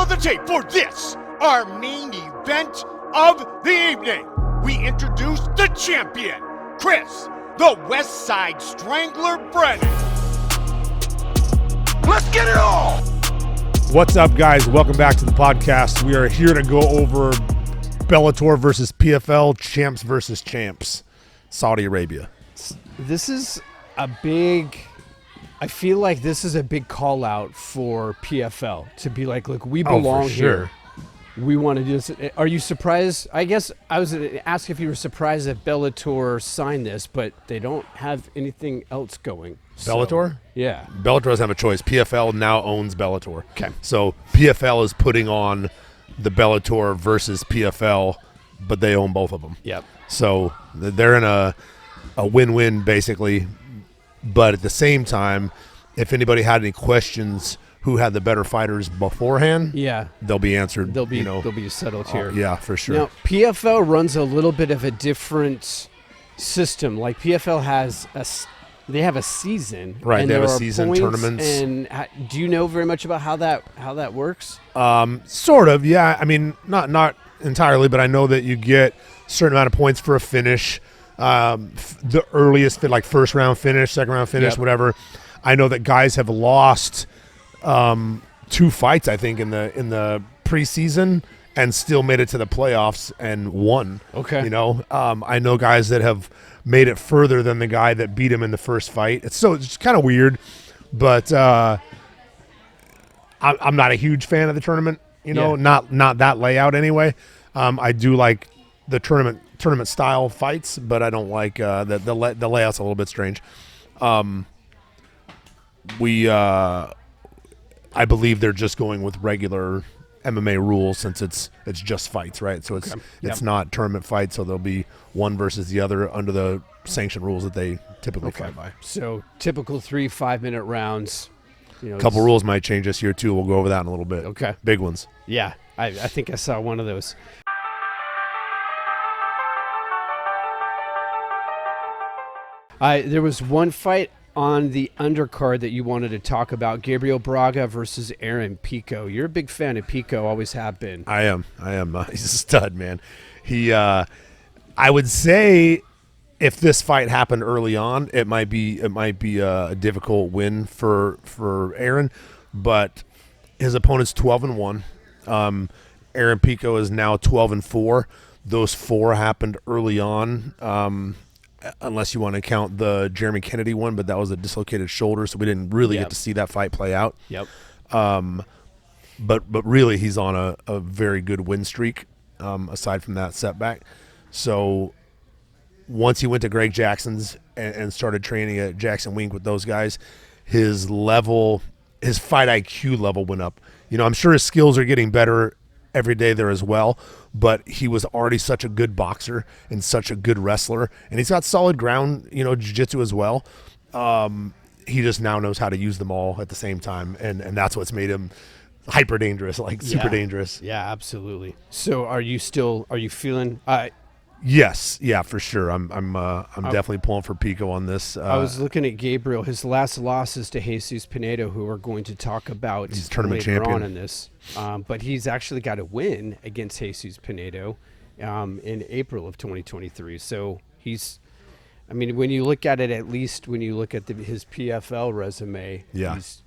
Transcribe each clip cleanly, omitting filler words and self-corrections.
the tape for this, our main event of the evening. We introduce the champion, Chris, the West Side Strangler Brennan. Let's get it all! What's up, guys? Welcome back to the podcast. We are here to go over Bellator versus PFL, champs versus champs, Saudi Arabia. This is a big... I feel like this is a big call out for PFL to be like, look, we belong here. We want to do this. Are you surprised? I guess I was going to ask if you were surprised that Bellator signed this, but they don't have anything else going. Bellator? So, yeah. Bellator doesn't have a choice. PFL now owns Bellator. Okay. So PFL is putting on the Bellator versus PFL, but they own both of them. Yep. So they're in a win-win, basically. But at the same time, if anybody had any questions who had the better fighters beforehand, they'll be answered. They'll be settled here. Yeah, for sure. Now, PFL runs a little bit of a different system. Like PFL has they have a season, right? And they have there a are season, points, tournaments. And do you know very much about how that works? Sort of, yeah. I mean, not entirely, but I know that you get a certain amount of points for a finish. The earliest, like first round finish, second round finish, whatever. I know that guys have lost 2 fights, I think, in the preseason and still made it to the playoffs and won. Okay. You know, I know guys that have made it further than the guy that beat him in the first fight. It's kind of weird, but I'm not a huge fan of the tournament. You know, not that layout anyway. I do like the tournament style fights, but I don't like the layout's a little bit strange. I believe they're just going with regular MMA rules since it's just fights, right? So it's not tournament fights, so there'll be one versus the other under the sanctioned rules that they typically fight by. So typical 3 5-minute rounds. You know, a couple rules might change this year too. We'll go over that in a little bit. Okay. Big ones. Yeah, I think I saw one of those. There was one fight on the undercard that you wanted to talk about, Gabriel Braga versus Aaron Pico. You're a big fan of Pico, always have been. I am. He's a stud, man. I would say if this fight happened early on, it might be a difficult win for Aaron, but his opponent's 12-1. Aaron Pico is now 12-4. Those 4 happened early on. Unless you want to count the Jeremy Kennedy one, but that was a dislocated shoulder, so we didn't really get to see that fight play out. Yep. But really, he's on a very good win streak, aside from that setback. So once he went to Greg Jackson's and started training at Jackson Wink with those guys, his fight IQ level went up. You know, I'm sure his skills are getting better every day there as well, but he was already such a good boxer and such a good wrestler, and he's got solid ground, jiu-jitsu as well. He just now knows how to use them all at the same time, and that's what's made him hyper dangerous, like super dangerous. Yeah, absolutely. So are you feeling Yes, yeah, for sure. I'm definitely pulling for Pico on this. I was looking at Gabriel. His last loss is to Jesus Pinedo, who we're going to talk about he's tournament later champion on in this. But he's actually got a win against Jesus Pinedo in April of 2023. So when you look at it, at least when you look at his PFL resume,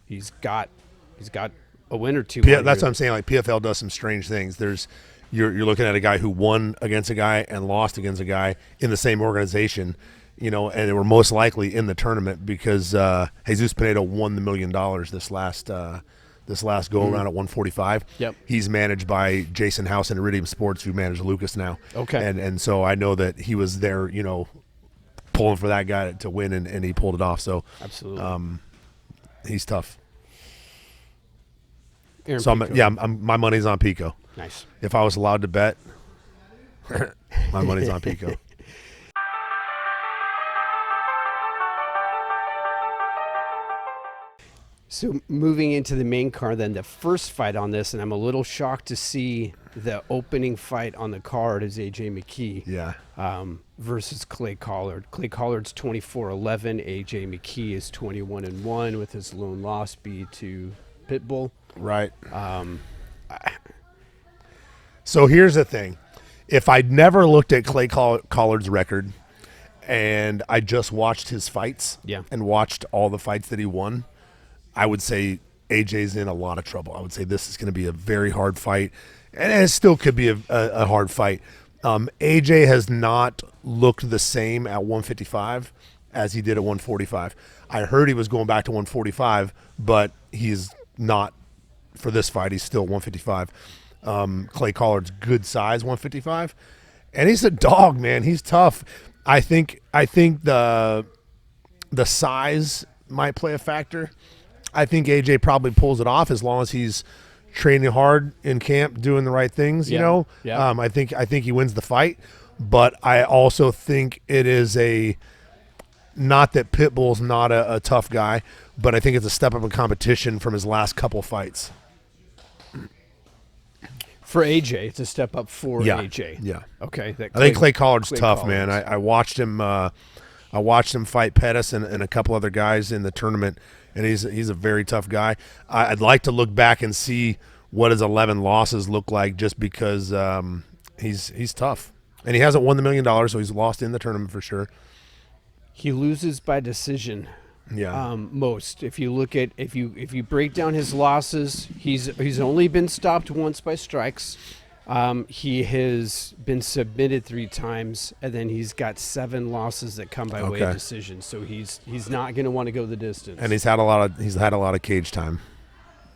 he's got a win or two. That's what I'm saying. Like PFL does some strange things. You're looking at a guy who won against a guy and lost against a guy in the same organization, and they were most likely in the tournament because Jesus Pinedo won the $1 million this last go around at 145. Yep. He's managed by Jason House and Iridium Sports, who manage Lucas now. Okay. And so I know that he was there, pulling for that guy to win, and he pulled it off. So absolutely, he's tough. Aaron So Pico. my money's on Pico. Nice. If I was allowed to bet, my money's on Pico. So moving into the main card, then the first fight on this, and I'm a little shocked to see the opening fight on the card is AJ McKee. Yeah. Versus Clay Collard. Clay Collard's 24-11. AJ McKee is 21-1 with his lone loss be to Pitbull. Right. So here's the thing. If I'd never looked at Clay Collard's record and I just watched his fights and watched all the fights that he won, I would say AJ's in a lot of trouble. I would say this is going to be a very hard fight, and it still could be a hard fight. AJ has not looked the same at 155 as he did at 145. I heard he was going back to 145, but he's not for this fight. He's still 155. Clay Collard's good size 155, and he's a dog, man. He's tough. I think the size might play a factor. I think AJ probably pulls it off as long as he's training hard in camp, doing the right things. Yeah. I think he wins the fight, but I also think it is not that Pitbull's not a tough guy, but I think it's a step up in competition from his last couple fights. For AJ, it's a step up for AJ. Yeah. Okay. I think Clay Collard's tough, man. I watched him. I watched him fight Pettis and a couple other guys in the tournament, and he's a very tough guy. I'd like to look back and see what his 11 losses look like, just because he's tough, and he hasn't won the $1 million, so he's lost in the tournament for sure. He loses by decision. Yeah. Most. If you look at if you break down his losses, he's only been stopped once by strikes. He has been submitted 3 times, and then he's got 7 losses that come by way of decision. So he's not going to want to go the distance. And he's had a lot of cage time,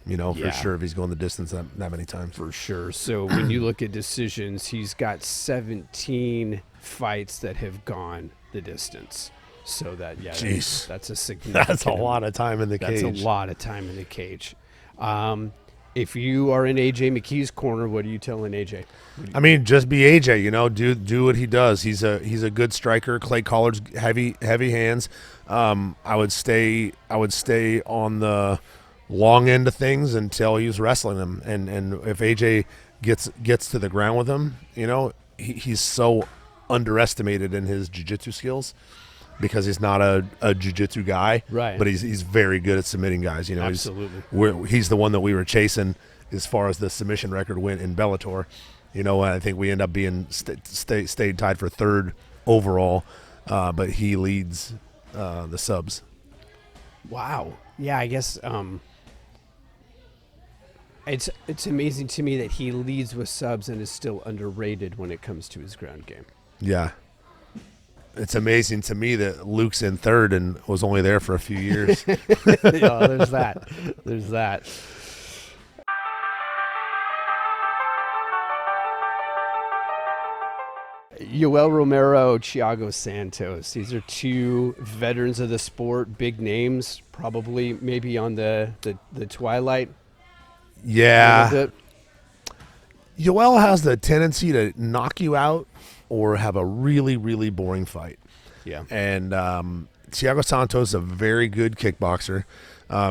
for sure. If he's going the distance that many times, for sure. So when you look at decisions, he's got 17 fights that have gone the distance. So that's a significant. That's a lot of time in the cage. That's a lot of time in the cage. If you are in AJ McKee's corner, what are you telling AJ? I mean, just be AJ. Do what he does. He's a good striker. Clay Collard's heavy hands. I would stay on the long end of things until he was wrestling him. And if AJ gets to the ground with him, he's so underestimated in his jiu-jitsu skills, because he's not a jiu-jitsu guy, right? But he's very good at submitting guys. Absolutely. He's the one that we were chasing as far as the submission record went in Bellator. I think we end up being stayed tied for 3rd overall, but he leads the subs. Wow. Yeah, I guess it's amazing to me that he leads with subs and is still underrated when it comes to his ground game. Yeah. It's amazing to me that Luke's in 3rd and was only there for a few years. Yeah, there's that. There's that. Yoel Romero, Thiago Santos. These are 2 veterans of the sport, big names, probably maybe on the twilight. Yeah. Yoel has the tendency to knock you out or have a really, really boring fight. Yeah. And Thiago Santos is a very good kickboxer.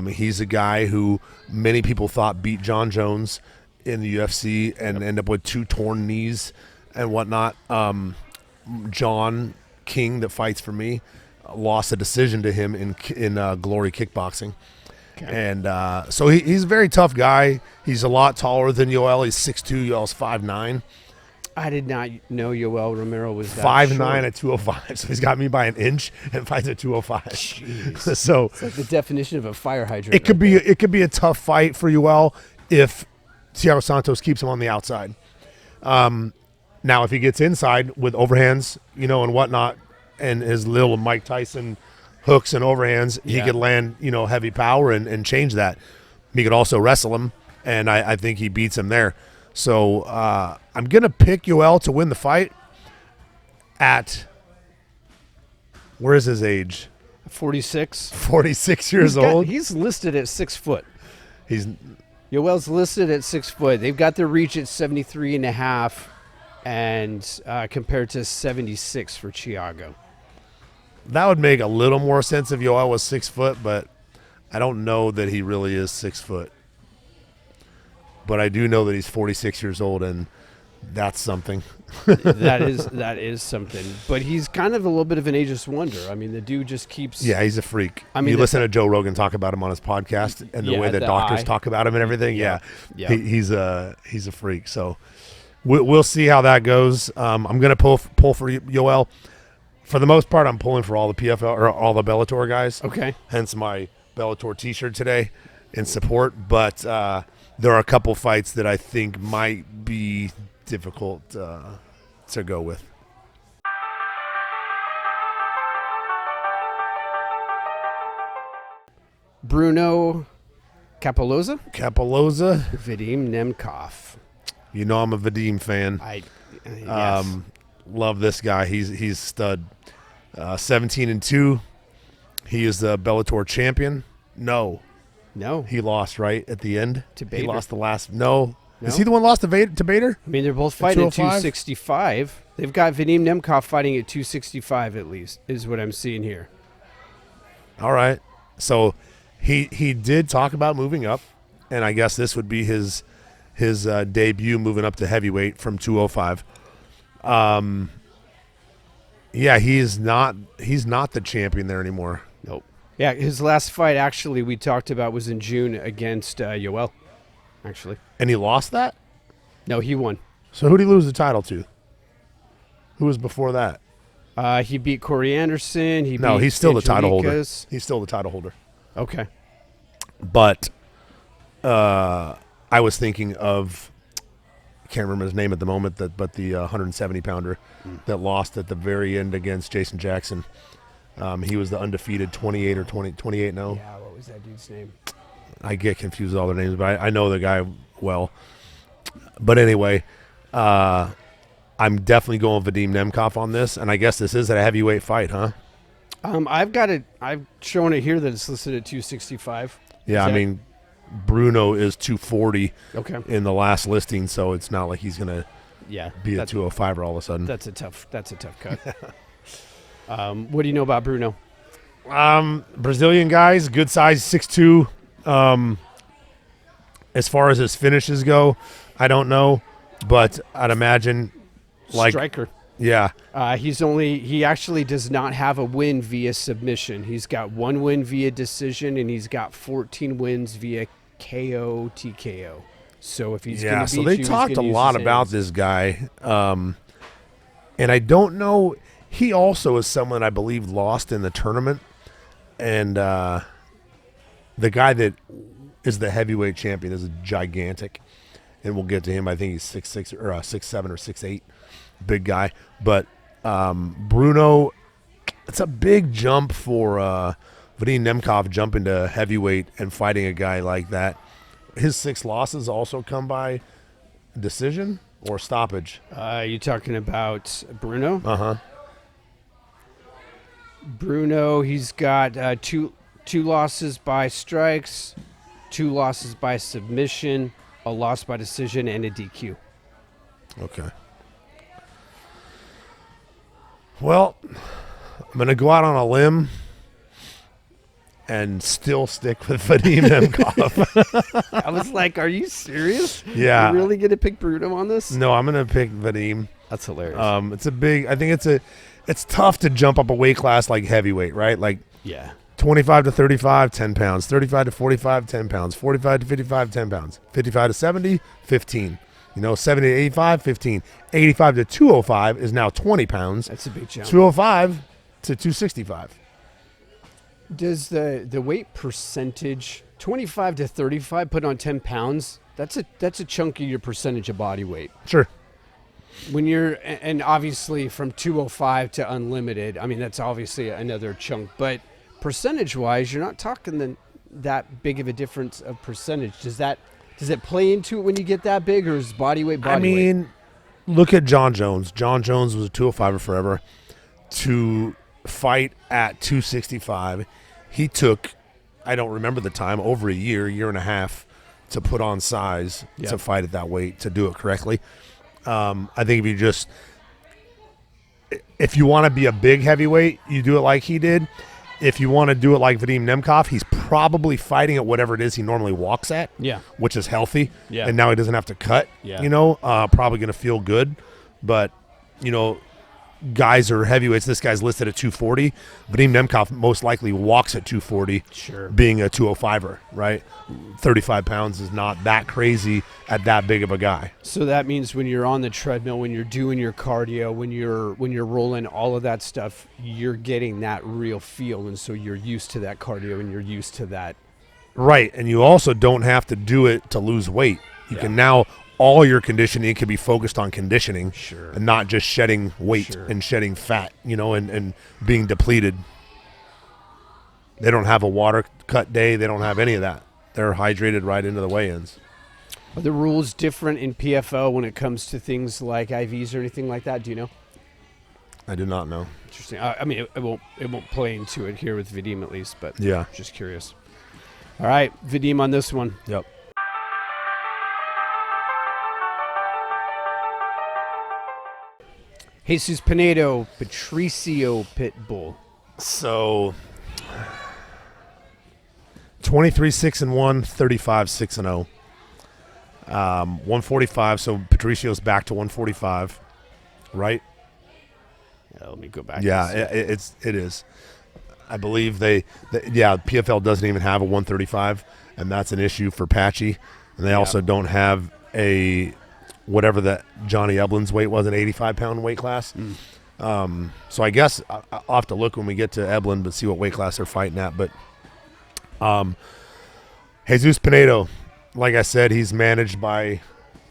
He's a guy who many people thought beat John Jones in the UFC and end up with 2 torn knees and whatnot. John King, that fights for me, lost a decision to him in Glory Kickboxing. Okay. And so he's a very tough guy. He's a lot taller than Yoel. He's 6'2". Yoel's 5'9". I did not know Yoel Romero was that 5'9" at 205. So he's got me by an inch and fights at 205. Jeez. So it's like the definition of a fire hydrant. It could be a tough fight for Yoel if Thiago Santos keeps him on the outside. Now, if he gets inside with overhands, and whatnot, and his little Mike Tyson hooks and overhands, he could land, heavy power and change that. He could also wrestle him, and I think he beats him there. So I'm going to pick Yoel to win the fight at, where is his age? 46. 46 years old. He's listed at 6 foot. Yoel's listed at 6 foot. They've got their reach at 73.5 and compared to 76 for Thiago. That would make a little more sense if Yoel was 6 foot, but I don't know that he really is 6 foot. But I do know that he's 46 years old, and that's something. that is something. But he's kind of a little bit of an ageist wonder. I mean, the dude just keeps. Yeah, he's a freak. I mean, you listen to Joe Rogan talk about him on his podcast, and the way that doctors talk about him and everything. Yeah. He's a freak. So we'll see how that goes. I'm gonna pull for Yoel. For the most part, I'm pulling for all the PFL or all the Bellator guys. Okay. Hence my Bellator T-shirt today in support. But there are a couple fights that I think might be difficult to go with. Bruno Capoloza? Vadim Nemkov. You know I'm a Vadim fan. Yes. Love this guy. He's stud. 17-2. He is the Bellator champion. No, he lost right at the end. To Bader. He lost the last. No. Is he the one lost to Bader? I mean, they're both fighting at 265. They've got Vadim Nemkov fighting at 265 at least, is what I'm seeing here. All right. So he did talk about moving up, and I guess this would be his debut moving up to heavyweight from 205. Yeah, he's not the champion there anymore. Nope. Yeah, his last fight actually we talked about was in June against Yoel, actually. And he lost that? No, he won. So who did he lose the title to? Who was before that? He beat Corey Anderson. He's still the title holder. He's still the title holder. Okay. But I was thinking of, I can't remember his name at the moment, but the 170-pounder that lost at the very end against Jason Jackson. He was the undefeated 28 or 28 now. Yeah, what was that dude's name? I get confused with all their names, but I know the guy well. But anyway, I'm definitely going Vadim Nemkov on this, and I guess this is a heavyweight fight, huh? I've shown it here that it's listed at 265. Yeah, I mean, Bruno is 240 in the last listing, so it's not like he's gonna be a 205 all of a sudden. That's a tough cut. What do you know about Bruno? Brazilian guys, good size, 6'2". As far as his finishes go, I don't know, but I'd imagine Striker. Yeah. He actually does not have a win via submission. He's got 1 win via decision, and he's got 14 wins via KO, TKO. So if he's going to beat they talked a lot about this guy, and I don't know. He also is someone I believe lost in the tournament, and the guy that is the heavyweight champion is gigantic, and we'll get to him. I think he's 6'6" or 6'7" or 6'8". Big guy, but Bruno, it's a big jump for Vadim Nemkov jumping to heavyweight and fighting a guy like that. His 6 losses also come by decision or stoppage. You talking about Bruno? Uh-huh. Bruno, he's got two losses by strikes, 2 losses by submission, a loss by decision, and a DQ. Okay. Well, I'm going to go out on a limb and still stick with Vadim Nemkov. I was like, are you serious? Yeah. You're really going to pick Bruno on this? No, I'm going to pick Vadim. That's hilarious. I think it's tough to jump up a weight class like heavyweight, right? Like 25 to 35, 10 pounds. 35 to 45, 10 pounds. 45 to 55, 10 pounds. 55 to 70, 15. 70 to 85, 15. 85 to 205 is now 20 pounds. That's a big jump. 205 to 265. Does the weight percentage 25 to 35 put on 10 pounds? That's a chunk of your percentage of body weight. Sure. When and obviously from 205 to unlimited, I mean that's obviously another chunk. But percentage wise, you're not talking that big of a difference of percentage. Does it play into it when you get that big, or is body weight weight? Look at John Jones. John Jones was a 205er forever. To fight at 265, he took, I don't remember the time, over a year and a half to put on size to fight at that weight, to do it correctly. I think if you want to be a big heavyweight, you do it like he did. If you want to do it like Vadim Nemkov, he's probably fighting at whatever it is he normally walks at, which is healthy. Yeah. And now he doesn't have to cut, probably going to feel good. But, guys are heavyweights. This guy's listed at 240. Vadim Nemkov most likely walks at 240, Sure. being a 205er, right? 35 pounds is not that crazy at that big of a guy. So that means when you're on the treadmill, when you're doing your cardio, when you're rolling, all of that stuff, you're getting that real feel, and so you're used to that cardio and you're used to that. Right, and you also don't have to do it to lose weight. You can now, all your conditioning can be focused on conditioning, Sure. and not just shedding weight Sure. and shedding fat, and being depleted. They don't have a water cut day. They don't have any of that. They're hydrated right into the weigh-ins. Are the rules different in PFL when it comes to things like IVs or anything like that? Do you know? I do not know. Interesting. I mean, it won't play into it here with Vadim at least, but Yeah. just curious. All right, Vadim on this one. Yep. Jesus Pinedo, Patricio Pitbull. So 23-6-1, 35-6-0. 145. So Patricio's back to 145, right? Yeah, let me go back. Yeah, and see. it is. I believe PFL doesn't even have a 135, and that's an issue for Patchy. And they also don't have a whatever that Johnny Eblin's weight was, an 85-pound weight class. So I guess I'll have to look when we get to Eblin to see what weight class they're fighting at. But Jesus Pinedo, like I said, he's managed by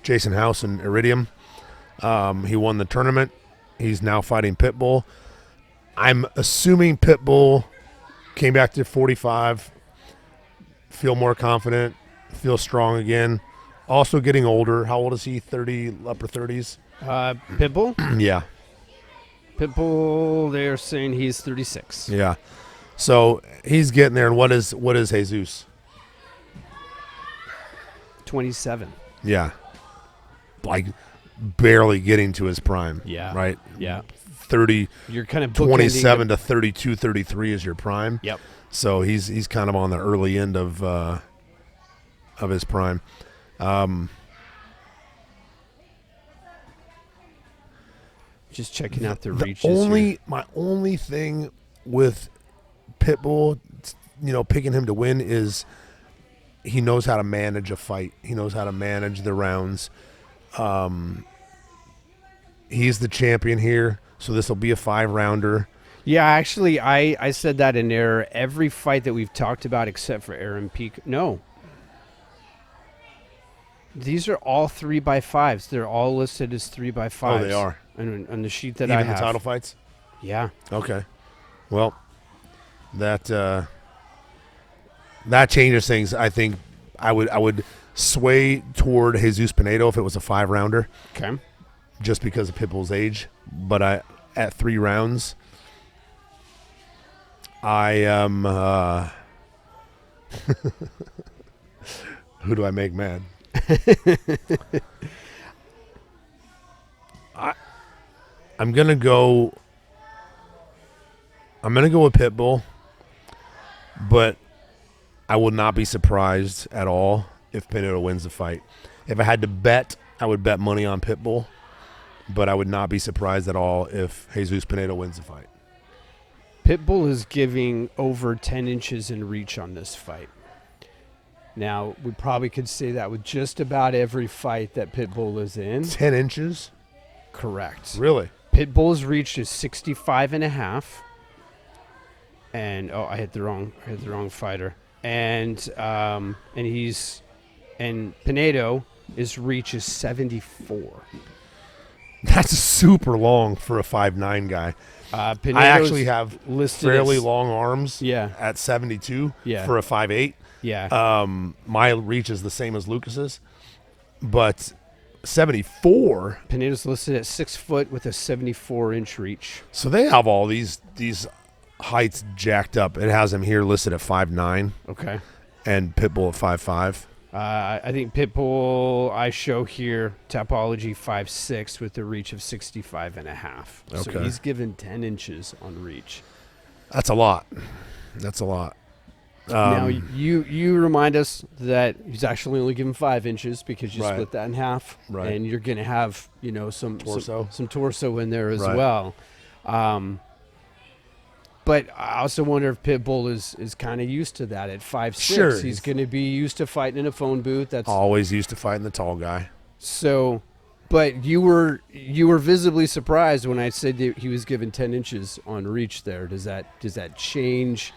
Jason House and Iridium. He won the tournament. He's now fighting Pitbull. I'm assuming Pitbull came back to 45, feel more confident, feel strong again. Also getting older. How old is he? 30, upper 30s? Pitbull? Yeah. Pitbull, they're saying he's 36. Yeah. So he's getting there. And what is Jesus? 27. Yeah. Like barely getting to his prime. Yeah. Right? Yeah. 30, You're kind of 27 to 32, 33 is your prime. Yep. So he's kind of on the early end of his prime. Just checking out the reaches here. My only thing with Pitbull, picking him to win is he knows how to manage a fight. He knows how to manage the rounds. He's the champion here, so this will be a 5-rounder. Yeah, actually, I said that in error. Every fight that we've talked about except for Aaron Peak. No. These are all 3x5s. They're all listed as 3x5s. Oh, they are. On the sheet that Even I have. the title fights? Yeah. Okay. Well, that changes things. I think I would sway toward Jesus Pinedo if it was a 5-rounder. Okay. Just because of Pitbull's age. But at 3 rounds, I am who do I make mad? I'm gonna go with Pitbull, but I would not be surprised at all if Pinedo wins the fight. If I had to bet, I would bet money on Pitbull, but I would not be surprised at all if Jesus Pinedo wins the fight. Pitbull is giving over 10 inches in reach on this fight. Now, we probably could say that with just about every fight that Pitbull is in. 10 inches? Correct. Really? Pitbull's reach is 65.5. And I hit the wrong fighter. And Pinedo, his reach is 74. That's super long for a 5'9" guy. I actually have fairly long arms at 72 for a 5'8". Yeah. My reach is the same as Lucas's, but 74. Pinedo's listed at 6 foot with a 74-inch reach. So they have all these heights jacked up. It has him here listed at 5'9". Okay. And Pitbull at 5'5". I think Pitbull, I show here, Tapology 5'6" with a reach of 65.5. So Okay. he's given 10 inches on reach. That's a lot. Now, you remind us that he's actually only given 5 inches because you split that in half. Right. And you're going to have, some Torso. some torso in there as Right. well. But I also wonder if Pitbull is kind of used to that at 5'6". Sure. He's going to be used to fighting in a phone booth. That's Always used to fighting the tall guy. so. But you were visibly surprised when I said that he was given 10 inches on reach there. Does that change?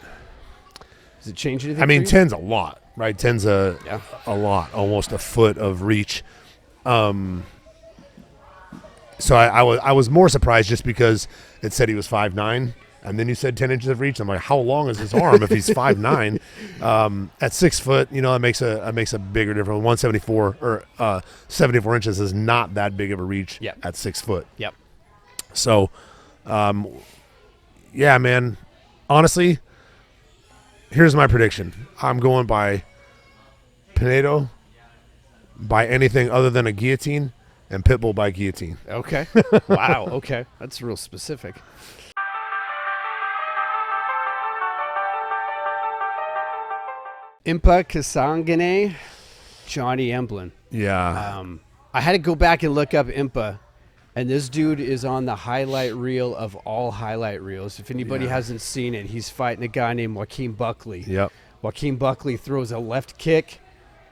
Does it change anything? I mean, for you? 10's a lot, right? 10's a lot, almost a foot of reach. So I was more surprised just because it said he was 5'9", and then you said 10 inches of reach. I'm like, how long is his arm if he's 5'9"? At 6 foot, that makes a bigger difference. 174 or 74 inches is not that big of a reach at 6 foot. Yep. So, yeah, man. Honestly, here's my prediction. I'm going by Pinedo, by anything other than a guillotine, and Pitbull by guillotine. Okay. Wow. Okay. That's real specific. Impa Kasangane, Johnny Emblin. Yeah. I had to go back and look up Impa, and this dude is on the highlight reel of all highlight reels. If anybody hasn't seen it, he's fighting a guy named Joaquin Buckley. Yep. Joaquin Buckley throws a left kick.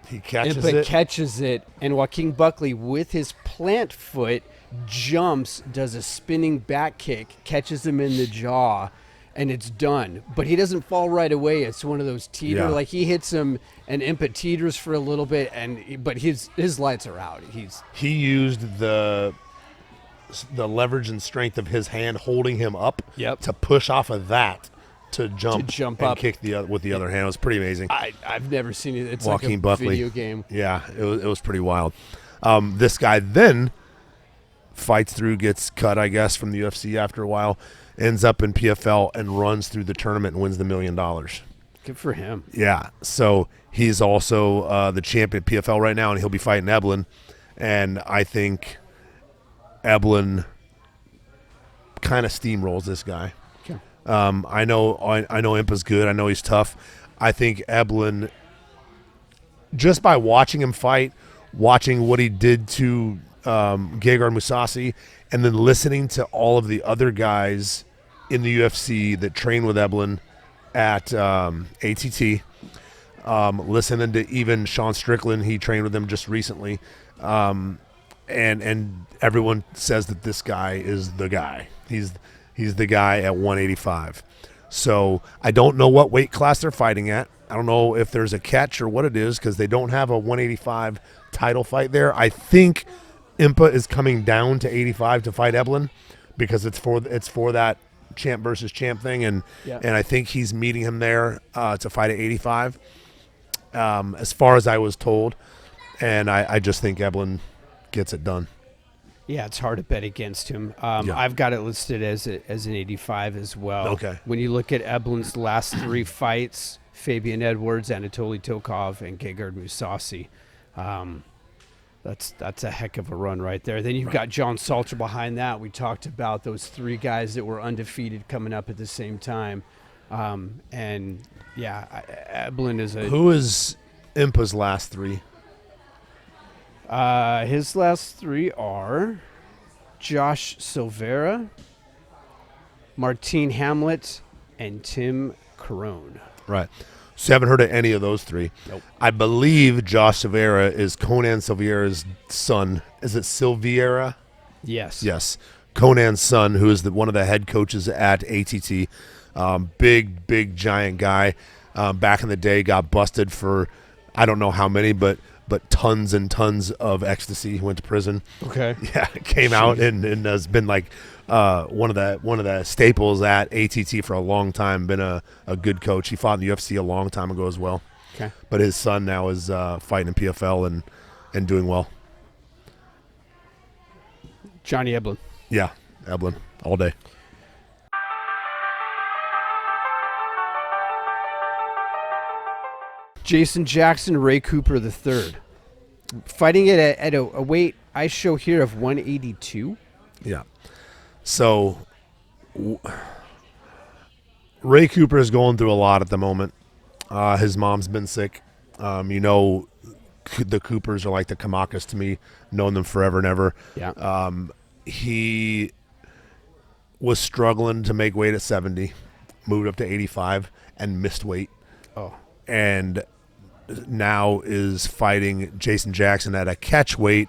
He catches Impa it. catches it, and Joaquin Buckley, with his plant foot, jumps, does a spinning back kick, catches him in the jaw, and it's done. But he doesn't fall right away. It's one of those teeter. Yeah. Like, he hits him, and Impa teeters for a little bit, but his lights are out. He used the leverage and strength of his hand holding him up to push off of that to jump and up, kick with the other hand. It was pretty amazing. I've never seen it. It's Joaquin like a Buckley. video game. Yeah, it was pretty wild. This guy then fights through, gets cut, I guess, from the UFC after a while, ends up in PFL and runs through the tournament and wins the $1 million. Good for him. Yeah, so he's also the champion at PFL right now, and he'll be fighting Eblin. And I think Eblin kind of steamrolls this guy. Okay. I know Impa's good. I know he's tough. I think Eblin, just by watching him fight, watching what he did to Gegard Mousasi, and then listening to all of the other guys in the UFC that train with Eblin at ATT, listening to even Sean Strickland, he trained with him just recently, and everyone says that this guy is the guy. He's the guy at 185. So I don't know what weight class they're fighting at. I don't know if there's a catch or what it is, because they don't have a 185 title fight there. I think Impa is coming down to 85 to fight Eblin, because it's for that champ versus champ thing, and I think he's meeting him there to fight at 85, as far as I was told, and I just think Eblin gets it done. Yeah, it's hard to bet against him. I've got it listed as an 85 as well. Okay. When you look at Eblin's last 3 fights, Fabian Edwards, Anatoly Tokov, and Gegard Mousasi, that's a heck of a run right there. Then you've got John Salter behind that. We talked about those 3 guys that were undefeated coming up at the same time. And yeah, Eblin is a... Who is Impa's last 3? His last 3 are Josh Silveira, Martine Hamlet, and Tim Carone. Right. So you haven't heard of any of those 3. Nope. I believe Josh Silveira is Conan Silveira's son. Is it Silveira? Yes. Yes. Conan's son, who is one of the head coaches at ATT. Big, giant guy. Back in the day, got busted for I don't know how many, but tons and tons of ecstasy. He went to prison. Okay. Yeah, came out and has been like one of the staples at ATT for a long time. Been a good coach. He fought in the UFC a long time ago as well. Okay. But his son now is fighting in PFL and doing well. Johnny Eblin. Yeah, Eblin all day. Jason Jackson, Ray Cooper III. Fighting it at a weight I show here of 182. Yeah. So Ray Cooper is going through a lot at the moment. His mom's been sick. The Coopers are like the Kamakas to me. Known them forever and ever. Yeah. He was struggling to make weight at 70, moved up to 85, and missed weight. Oh. And now is fighting Jason Jackson at a catch weight,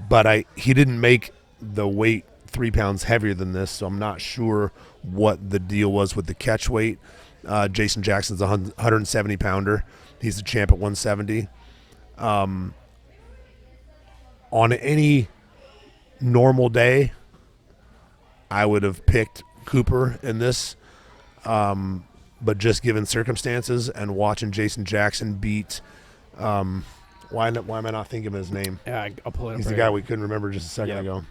but he didn't make the weight 3 pounds heavier than this, so I'm not sure what the deal was with the catch weight. Jason Jackson's a 170 pounder. He's the champ at 170. On any normal day, I would have picked Cooper in this. But just given circumstances and watching Jason Jackson beat, why am I not thinking of his name? Yeah, I'll pull it up. He's the guy we couldn't remember just a second ago.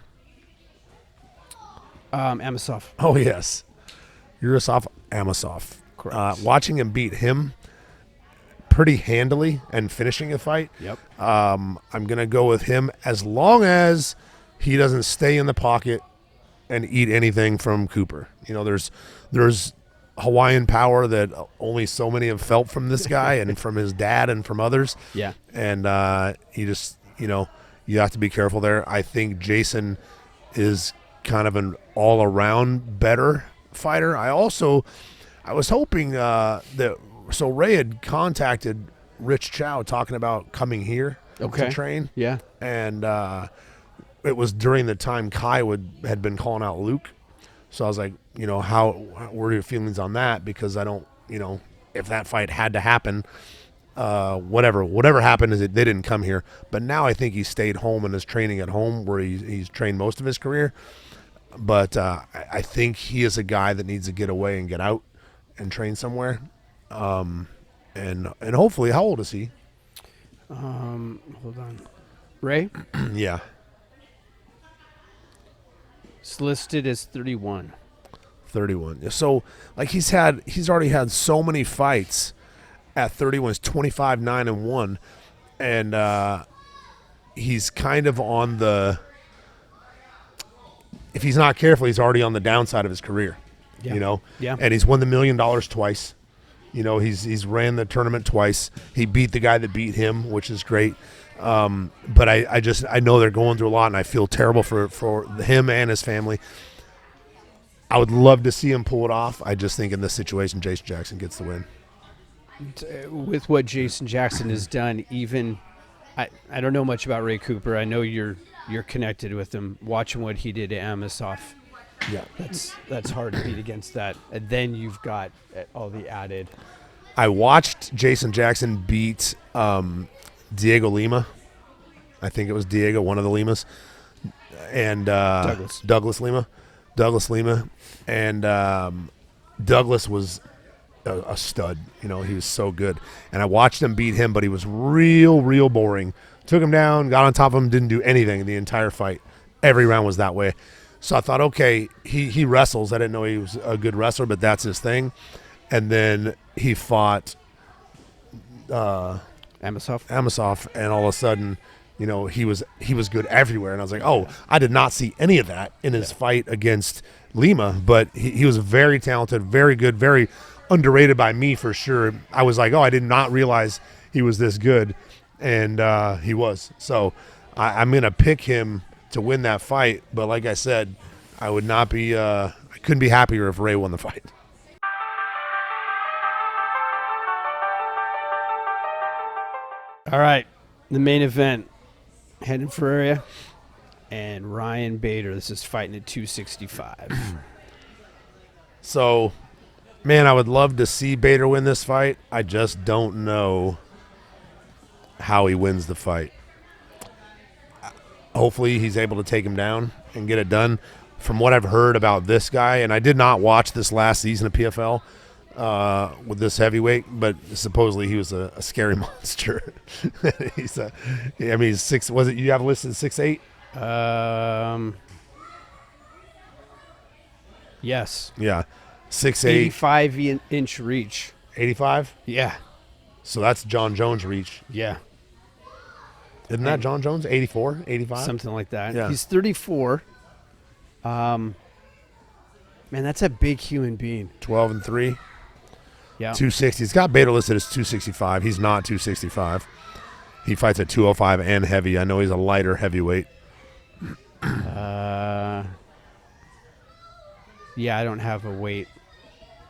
Amosov. Oh, yes. Yurosov Amosov. Correct. Watching him beat him pretty handily and finishing a fight, Yep. I'm going to go with him as long as he doesn't stay in the pocket and eat anything from Cooper. There's Hawaiian power that only so many have felt from this guy and from his dad and from others. Yeah. And he just, you have to be careful there. I think Jason is kind of an all-around better fighter. I was hoping so Ray had contacted Rich Chow talking about coming here to train. Yeah. And it was during the time Kai had been calling out Luke. So I was like, what are your feelings on that? Because I don't, if that fight had to happen, whatever happened is they didn't come here. But now I think he stayed home and is training at home where he's trained most of his career. But I think he is a guy that needs to get away and get out and train somewhere. And hopefully, how old is he? Hold on. Ray? Yeah. It's listed as 31. 31. So, he's already had so many fights at 31. He's 25-9-1, and he's kind of on the. If he's not careful, he's already on the downside of his career. Yeah. Yeah. And he's won the $1 million twice. He's ran the tournament twice. He beat the guy that beat him, which is great. But I know they're going through a lot, and I feel terrible for him and his family. I would love to see him pull it off. I just think in this situation, Jason Jackson gets the win. With what Jason Jackson has done, even I don't know much about Ray Cooper. I know you're connected with him. Watching what he did to Amosov, yeah, that's hard to beat against that. And then you've got all the added. I watched Jason Jackson beat Diego Lima. I think it was Diego, one of the Limas, and Douglas Lima, and Douglas was a stud. He was so good, and I watched him beat him, but he was real boring. Took him down, got on top of him, didn't do anything the entire fight. Every round was that way. So I thought, okay, he wrestles. I didn't know he was a good wrestler, but that's his thing. And then he fought Amosov, and all of a sudden, he was good everywhere. And I was like, oh, I did not see any of that in his fight against Lima, but he was very talented, very good, very underrated by me for sure. I was like, oh, I did not realize he was this good, and he was. So I'm going to pick him to win that fight, but like I said, I would not be I couldn't be happier if Ray won the fight. All right, the main event, Hendon Ferreira and Ryan Bader. This is fighting at 265. So, man, I would love to see Bader win this fight. I just don't know how he wins the fight. Hopefully he's able to take him down and get it done. From what I've heard about this guy, and I did not watch this last season of PFL with this heavyweight, but supposedly he was a scary monster. He's six. Was it you have listed 6'8"? Yes. Yeah, 6'8", 85-inch reach. 85. Yeah. So that's John Jones' reach. Yeah. Isn't that John Jones? 84, 85? Something like that. Yeah. He's 34. Man, that's a big human being. 12-3. Yeah. 260. He's got Bader listed as 265. He's not 265. He fights at 205 and heavy. I know he's a lighter heavyweight. Yeah, I don't have a weight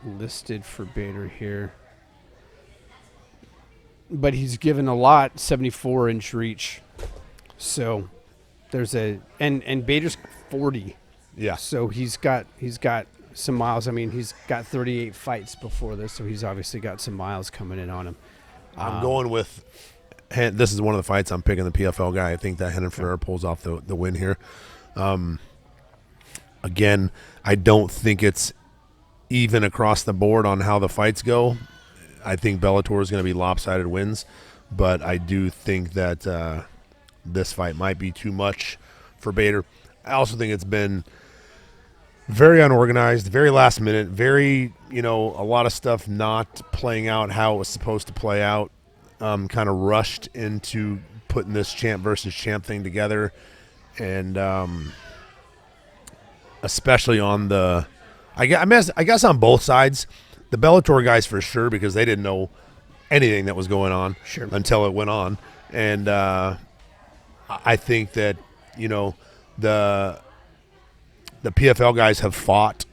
listed for Bader here. But he's given a lot, 74-inch reach. So there's and Bader's 40. Yeah. So he's got some miles. I mean, he's got 38 fights before this, so he's obviously got some miles coming in on him. I'm going with this is one of the fights I'm picking the PFL guy. I think that Renan Ferrer pulls off the win here. Again, I don't think it's even across the board on how the fights go. I think Bellator is going to be lopsided wins, but I do think that this fight might be too much for Bader. I also think it's been very unorganized, very last minute, very, a lot of stuff not playing out how it was supposed to play out, kind of rushed into putting this champ versus champ thing together, and especially on the I guess on both sides. The Bellator guys for sure, because they didn't know anything that was going on until it went on. And I think that, the PFL guys have fought.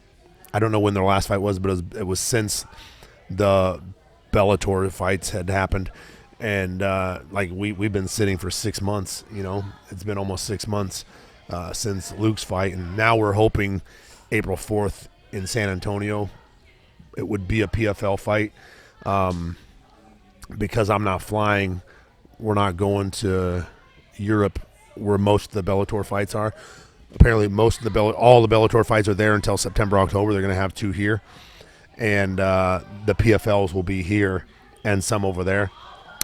I don't know when their last fight was, but it was since the Bellator fights had happened. And we've been sitting for 6 months, it's been almost 6 months since Luke's fight. And now we're hoping April 4th in San Antonio it would be a PFL fight. Because I'm not flying, we're not going to Europe where most of the Bellator fights are. Apparently all the Bellator fights are there until September, October. They're going to have 2 here. And the PFLs will be here and some over there.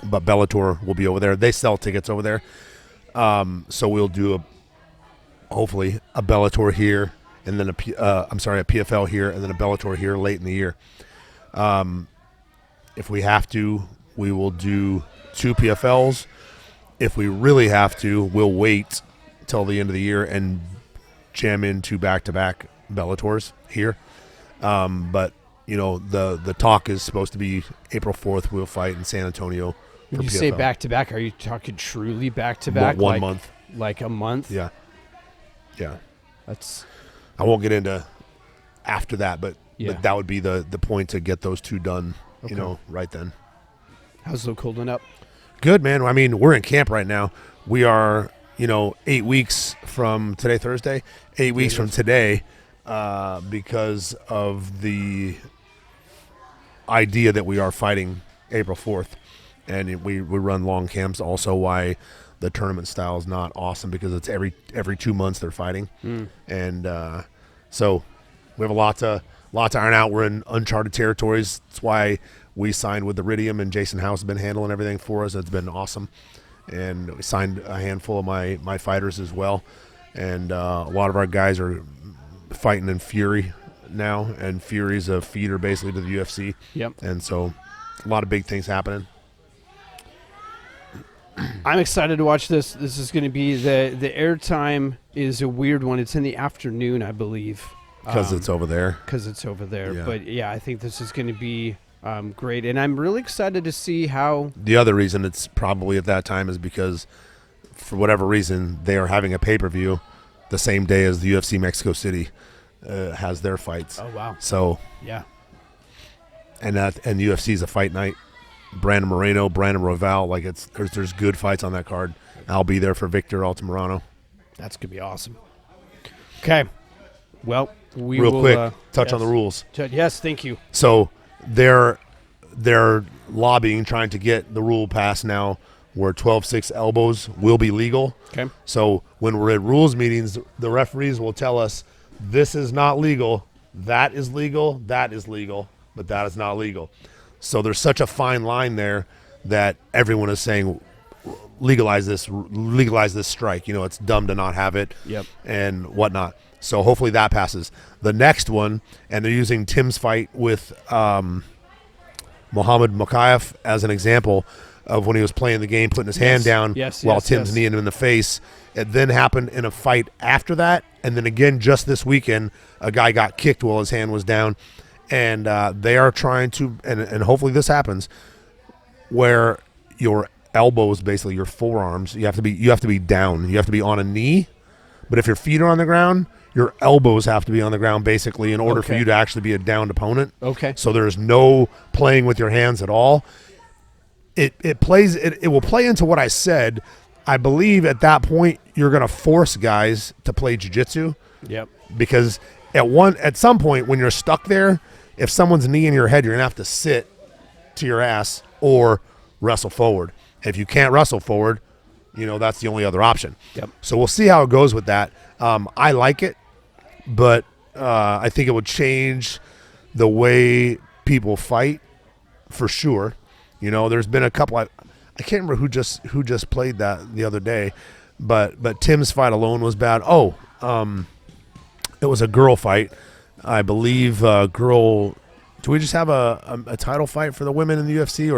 But Bellator will be over there. They sell tickets over there. So we'll do hopefully a Bellator here, and then a PFL here, and then a Bellator here late in the year. If we have to, we will do 2 PFLs. If we really have to, we'll wait till the end of the year and jam into back-to-back Bellators here. But the talk is supposed to be April 4th. We'll fight in San Antonio. When you PFL. say back-to-back, are you talking truly back-to-back? One month. Like a month? Yeah. That's. I won't get into after that, but that would be the point to get those 2 done. Okay. Right then. How's Luke holding up? Good, man. I mean, we're in camp right now. We are, 8 weeks from today, Thursday, 8 weeks from today, because of the idea that we are fighting April 4th. And we run long camps. Also why the tournament style is not awesome, because it's every 2 months they're fighting. And so we have a lot to iron out. We're in uncharted territories. That's why we signed with Iridium, and Jason House has been handling everything for us. It's been awesome. And we signed a handful of my fighters as well. And a lot of our guys are fighting in Fury now, and Fury's a feeder basically to the UFC. Yep. And so a lot of big things happening. I'm excited to watch this. This is going to be the airtime is a weird one. It's in the afternoon, I believe. Because it's over there. Yeah. But, yeah, I think this is going to be great. And I'm really excited to see how. The other reason it's probably at that time is because, for whatever reason, they are having a pay-per-view the same day as the UFC Mexico City has their fights. Oh, wow. So, yeah. And UFC is a fight night. Brandon Moreno, Brandon Roval, there's good fights on that card. I'll be there for Victor Altamirano. That's going to be awesome. Okay. Well, we Real will quick, touch on the rules. Yes, thank you. So they're lobbying, trying to get the rule passed now where 12-6 elbows will be legal. Okay. So when we're at rules meetings, the referees will tell us this is not legal, that is legal, but that is not legal. So there's such a fine line there that everyone is saying legalize this strike. It's dumb to not have it. Yep. And whatnot. So hopefully that passes. The next one, and they're using Tim's fight with Mohamed Mokaev as an example of when he was playing the game, putting his hand down while Tim's kneeing him in the face. It then happened in a fight after that, and then again just this weekend, a guy got kicked while his hand was down. And they are trying to, and hopefully this happens, where your elbows, basically your forearms, you have to be down. You have to be on a knee. But if your feet are on the ground, your elbows have to be on the ground basically in order for you to actually be a downed opponent. Okay. So there's no playing with your hands at all. It will play into what I said. I believe at that point you're going to force guys to play jiu-jitsu. Yep. Because at some point when you're stuck there, if someone's knee in your head, you're going to have to sit to your ass or wrestle forward. If you can't wrestle forward, that's the only other option. Yep. So we'll see how it goes with that. I like it, but I think it would change the way people fight for sure. There's been a couple. I can't remember who just played that the other day, but Tim's fight alone was bad. It was a girl fight, I believe. Girl. Do we just have a title fight for the women in the UFC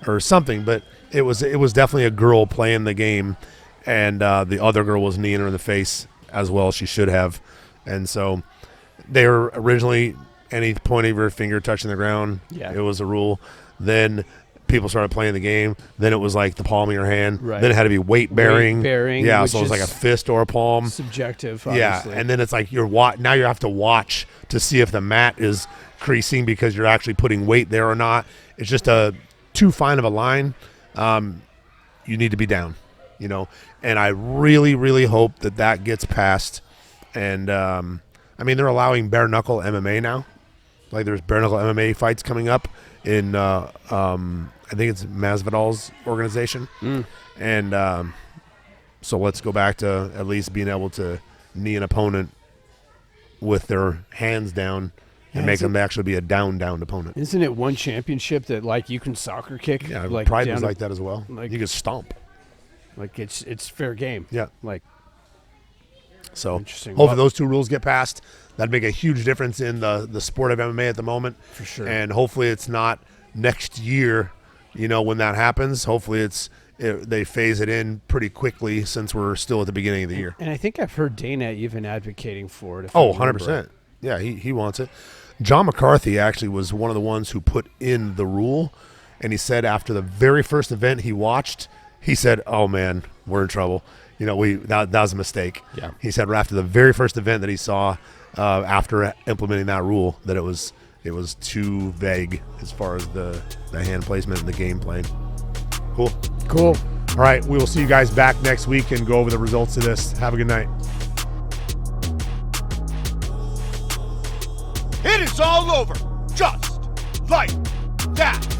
or something? But it was definitely a girl playing the game, and the other girl was kneeing her in the face as well. She should have, and so they were originally any point of your finger touching the ground. Yeah. It was a rule. Then people started playing the game. Then it was like the palm of your hand. Right. Then it had to be weight bearing. Yeah, so it was like a fist or a palm. Subjective, obviously. Yeah, and then it's like now you have to watch to see if the mat is creasing because you're actually putting weight there or not. It's just too fine of a line. You need to be down, and I really, really hope that gets passed. And they're allowing bare knuckle MMA now. Like there's bare knuckle MMA fights coming up in I think it's Masvidal's organization. And so let's go back to at least being able to knee an opponent with their hands down and make them actually be a downed opponent. Isn't it one championship that like you can soccer kick? Yeah, like Pride was like that as well. Like, you can stomp. Like it's fair game. Yeah. Like so interesting. Hopefully those two rules get passed. That'd make a huge difference in the sport of MMA at the moment. For sure. And hopefully it's not next year, when that happens. Hopefully they phase it in pretty quickly since we're still at the beginning of the year. And I think I've heard Dana even advocating for it. 100%. Yeah, he wants it. John McCarthy actually was one of the ones who put in the rule, and he said after the very first event he watched, he said, "Oh man, we're in trouble. That was a mistake." Yeah. He said after the very first event that he saw after implementing that rule that it was too vague as far as the hand placement and the game playing. Cool. Cool. All right, we will see you guys back next week and go over the results of this. Have a good night. It is all over, just like that.